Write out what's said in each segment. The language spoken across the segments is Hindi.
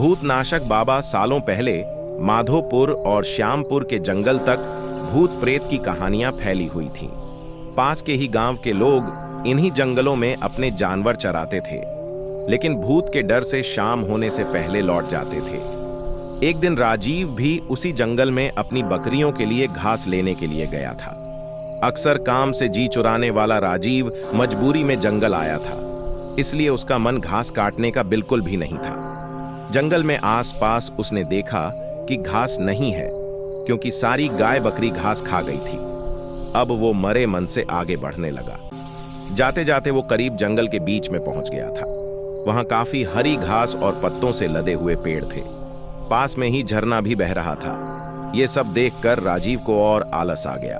भूतनाशक बाबा सालों पहले माधोपुर और श्यामपुर के जंगल तक भूत प्रेत की कहानियां फैली हुई थीं। पास के ही गांव के लोग इन्हीं जंगलों में अपने जानवर चराते थे, लेकिन भूत के डर से शाम होने से पहले लौट जाते थे। एक दिन राजीव भी उसी जंगल में अपनी बकरियों के लिए घास लेने के लिए गया था। अक्सर काम से जी चुराने वाला राजीव मजबूरी में जंगल आया था, इसलिए उसका मन घास काटने का बिल्कुल भी नहीं था। जंगल में आसपास उसने देखा कि घास नहीं है, क्योंकि सारी गाय बकरी घास खा गई थी। अब वो मरे मन से आगे बढ़ने लगा। जाते जाते वो करीब जंगल के बीच में पहुंच गया था। वहां काफी हरी घास और पत्तों से लदे हुए पेड़ थे। पास में ही झरना भी बह रहा था। ये सब देखकर राजीव को और आलस आ गया।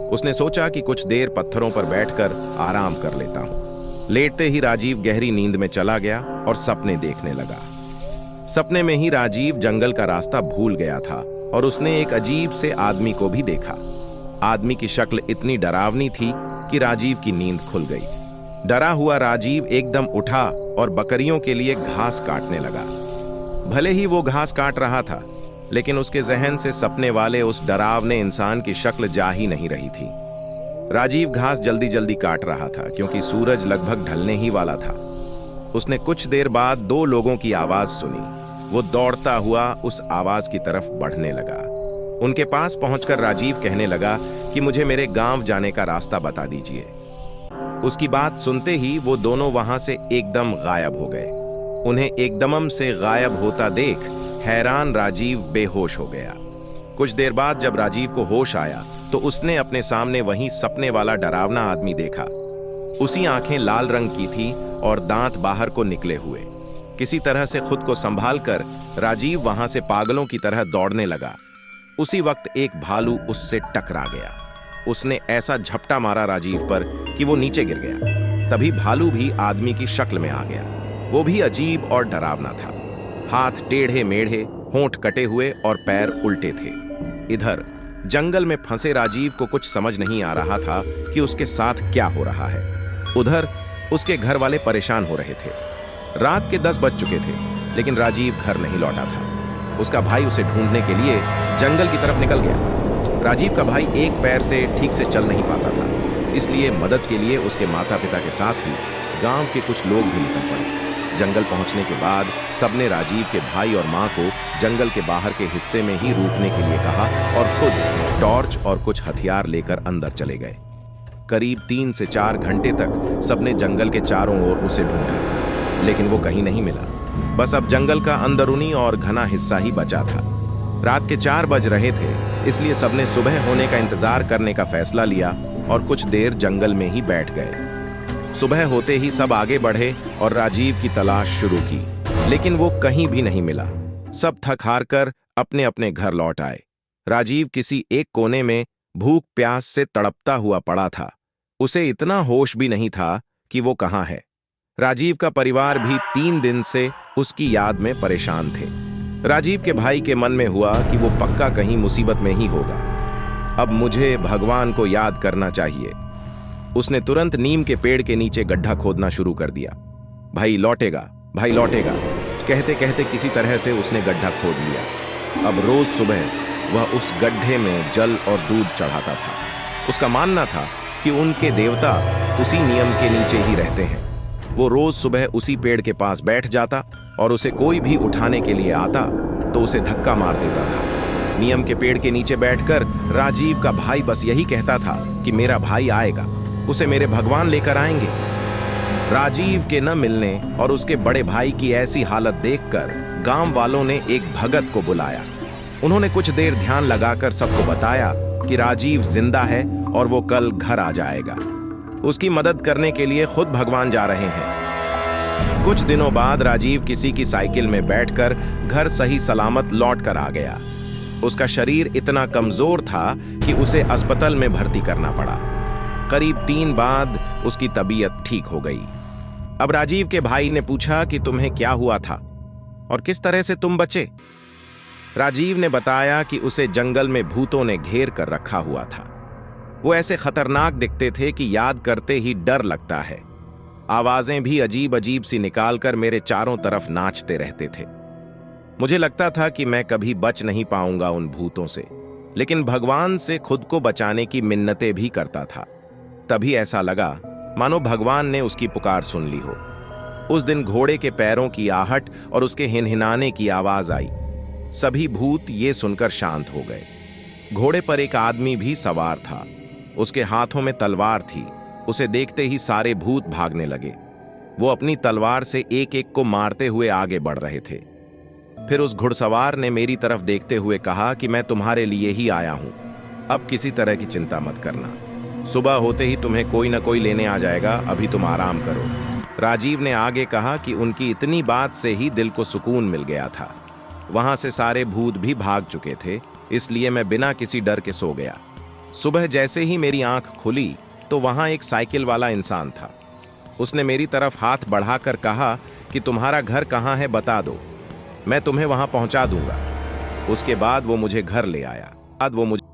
उसने सोचा कि कुछ देर पत्थरों पर बैठकर आराम कर लेता हूं। लेटते ही राजीव गहरी नींद में चला गया और सपने देखने लगा। सपने में ही राजीव जंगल का रास्ता भूल गया था और उसने एक अजीब से आदमी को भी देखा। आदमी की शक्ल इतनी डरावनी थी कि राजीव की नींद खुल गई। डरा हुआ राजीव एकदम उठा और बकरियों के लिए घास काटने लगा। भले ही वो घास काट रहा था, लेकिन उसके जहन से सपने वाले उस डरावने इंसान की शक्ल जा ही नहीं रही थी। राजीव घास जल्दी जल्दी काट रहा था, क्योंकि सूरज लगभग ढलने ही वाला था। उसने कुछ देर बाद दो लोगों की आवाज सुनी। वो दौड़ता हुआ उस आवाज की तरफ बढ़ने लगा। उनके पास पहुंचकर राजीव कहने लगा कि मुझे मेरे गांव जाने का रास्ता बता दीजिए। उसकी बात सुनते ही वो दोनों वहां से एकदम गायब हो गए। उन्हें एकदम से गायब होता देख हैरान राजीव बेहोश हो गया। कुछ देर बाद जब राजीव को होश आया तो उसने अपने सामने वही सपने वाला डरावना आदमी देखा। उसी आंखें लाल रंग की थी और दांत बाहर को निकले हुए। किसी तरह से खुद को संभालकर राजीव वहां से पागलों की तरह दौड़ने लगा। उसी वक्त एक भालू उससे टकरा गया। उसने ऐसा झपटा मारा राजीव पर कि वो नीचे गिर गया। तभी भालू भी आदमी की शक्ल में आ गया। वो भी अजीब और डरावना था। हाथ टेढ़े मेढ़े, होंठ कटे हुए और पैर उल्टे थे। इधर जंगल में फंसे राजीव को कुछ समझ नहीं आ रहा था कि उसके साथ क्या हो रहा है। उधर उसके घर वाले परेशान हो रहे थे। रात के 10 बज चुके थे, लेकिन राजीव घर नहीं लौटा था। उसका भाई उसे ढूंढने के लिए जंगल की तरफ निकल गया। राजीव का भाई एक पैर से ठीक से चल नहीं पाता था, इसलिए मदद के लिए उसके माता पिता के साथ ही गांव के कुछ लोग भी निकल पड़े। जंगल पहुंचने के बाद सबने राजीव के भाई और मां को जंगल के बाहर के हिस्से में ही रुकने के लिए कहा और खुद टॉर्च और कुछ हथियार लेकर अंदर चले गए। करीब 3 से 4 घंटे तक सबने जंगल के चारों ओर उसे ढूंढा, लेकिन वो कहीं नहीं मिला। बस अब जंगल का अंदरूनी और घना हिस्सा ही बचा था। रात के 4 बज रहे थे, इसलिए सबने सुबह होने का इंतजार करने का फैसला लिया और कुछ देर जंगल में ही बैठ गए। सुबह होते ही सब आगे बढ़े और राजीव की तलाश शुरू की, लेकिन वो कहीं भी नहीं मिला। सब थक हार कर अपने अपने घर लौट आए। राजीव किसी एक कोने में भूख प्यास से तड़पता हुआ पड़ा था। उसे इतना होश भी नहीं था कि वो कहाँ है। राजीव का परिवार भी 3 दिन से उसकी याद में परेशान थे। राजीव के भाई के मन में हुआ कि वो पक्का कहीं मुसीबत में ही होगा। अब मुझे भगवान को याद करना चाहिए। उसने तुरंत नीम के पेड़ के नीचे गड्ढा खोदना शुरू कर दिया। भाई लौटेगा, भाई लौटेगा, कहते कहते किसी तरह से उसने गड्ढा खोद लिया। अब रोज सुबह वह उस गड्ढे में जल और दूध चढ़ाता था। उसका मानना था कि उनके देवता उसी नियम के नीचे ही रहते हैं। वो रोज सुबह उसी पेड़ के पास बैठ जाता और उसे कोई भी उठाने के लिए आता तो उसे धक्का मार देता था। नियम के पेड़ के नीचे बैठकर राजीव का भाई बस यही कहता था कि मेरा भाई आएगा, उसे मेरे भगवान लेकर आएंगे। राजीव के न मिलने और उसके बड़े भाई की ऐसी हालत देखकर गांव वालों ने एक भगत को बुलाया। उन्होंने कुछ देर ध्यान लगाकर सबको बताया कि राजीव जिंदा है और वो कल घर आ जाएगा। उसकी मदद करने के लिए खुद भगवान जा रहे हैं। कुछ दिनों बाद राजीव किसी की साइकिल में बैठकर घर सही सलामत लौट कर आ गया। उसका शरीर इतना कमजोर था कि उसे अस्पताल में भर्ती करना पड़ा। करीब 3 बाद उसकी तबीयत ठीक हो गई। अब राजीव के भाई ने पूछा कि तुम्हें क्या हुआ था और किस तरह से तुम बचे। राजीव ने बताया कि उसे जंगल में भूतों ने घेर कर रखा हुआ था। वो ऐसे खतरनाक दिखते थे कि याद करते ही डर लगता है। आवाजें भी अजीब अजीब सी निकालकर मेरे चारों तरफ नाचते रहते थे। मुझे लगता था कि मैं कभी बच नहीं पाऊंगा उन भूतों से, लेकिन भगवान से खुद को बचाने की मिन्नतें भी करता था। तभी ऐसा लगा मानो भगवान ने उसकी पुकार सुन ली हो। उस दिन घोड़े के पैरों की आहट और उसके हिनहिनाने की आवाज आई। सभी भूत ये सुनकर शांत हो गए। घोड़े पर एक आदमी भी सवार था। उसके हाथों में तलवार थी। उसे देखते ही सारे भूत भागने लगे। वो अपनी तलवार से एक एक को मारते हुए आगे बढ़ रहे थे। फिर उस घुड़सवार ने मेरी तरफ देखते हुए कहा कि मैं तुम्हारे लिए ही आया हूं। अब किसी तरह की चिंता मत करना। सुबह होते ही तुम्हें कोई ना कोई लेने आ जाएगा, अभी तुम आराम करो। राजीव ने आगे कहा कि उनकी इतनी बात से ही दिल को सुकून मिल गया था। वहां से सारे भूत भी भाग चुके थे, इसलिए मैं बिना किसी डर के सो गया। सुबह जैसे ही मेरी आंख खुली तो वहां एक साइकिल वाला इंसान था। उसने मेरी तरफ हाथ बढ़ाकर कहा कि तुम्हारा घर कहाँ है बता दो, मैं तुम्हें वहां पहुंचा दूंगा। उसके बाद वो मुझे घर ले आया। बाद वो मुझे